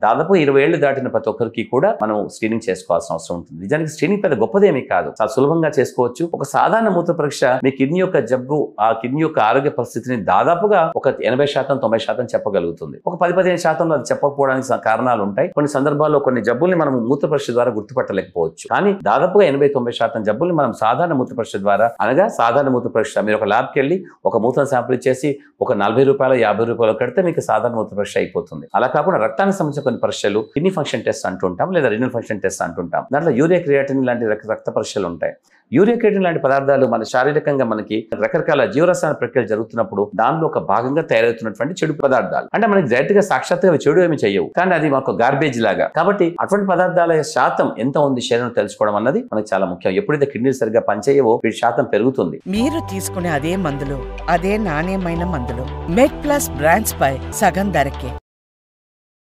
దాదాపు 20 ఏళ్లు దాటిన ప్రతి ఒక్కరికి కూడా మనం స్క్రీనింగ్ చేసుకోవాల్సిన అవసరం ఉంటుంది. నిజానికి స్క్రీనింగ్ పెద్ద గొప్పదేమీ కాదు, చాలా సులభంగా చేసుకోవచ్చు. ఒక సాధారణ మూత్ర పరీక్ష మీ కిడ్నీ యొక్క జబ్బు, ఆ కిడ్నీ యొక్క ఆరోగ్య పరిస్థితిని దాదాపుగా ఒక 80% 90% చెప్పగలుగుతుంది. ఒక 10-15% అది చెప్పకపోవడానికి కారణాలు ఉంటాయి. కొన్ని సందర్భాల్లో కొన్ని జబ్బుల్ని మనం మూత్ర పరీక్ష ద్వారా గుర్తుపట్టలేకపోవచ్చు. కానీ దాదాపుగా 80-90% జబ్బుల్ని మనం సాధారణ మూత్ర పరీక్ష ద్వారా, అనగా సాధారణ మూత్ర పరీక్ష మీరు ఒక ల్యాబ్కి వెళ్ళి ఒక మూత్ర శాంపుల్ ఇచ్చేసి ఒక 40 రూపాయలు 50 రూపాయలు కడితే మీకు సాధారణ మూత్ర పరీక్ష అయిపోతుంది. అలా కాకుండా రక్తానికి సంబంధించిన కొన్ని పరీక్షలు కిడ్నీ ఫంక్షన్ టెస్ట్ అంటుంటాం, లేదా రీనల్ ఫంక్షన్ టెస్ట్ అంటుంటాం. దాంట్లో యూరియా క్రియాటిన్ లాంటి రక్త పరీక్షలు ఉంటాయి. యూరియా క్రియాటిన్ లాంటి పదార్థాలు మన శారీరకంగా మనకి రకరకాల జీవరసాయన ప్రక్రియలు జరుగుతున్నప్పుడు దానిలో ఒక భాగంగా తయారవుతున్నటువంటి చెడు పదార్థాలు. అంటే మనకి డైరెక్ట్ గా సాక్షాత్తుగా అవి చెడు ఏమి చేయవు, కానీ అది మాకు గార్బేజ్ లాగా. కాబట్టి అటువంటి పదార్థాల శాతం ఎంత ఉంది శరీరం తెలుసుకోవడం అన్నది మనకి చాలా ముఖ్యం. ఎప్పుడైతే కిడ్నీలు సరిగ్గా పనిచేయవో వీటి శాతం పెరుగుతుంది. మీరు తీసుకునే అదే మందులు, అదే నాణ్యమైన మందులు మెడ్ ప్లస్ బ్రాండ్స్ పై సగం ధరకే.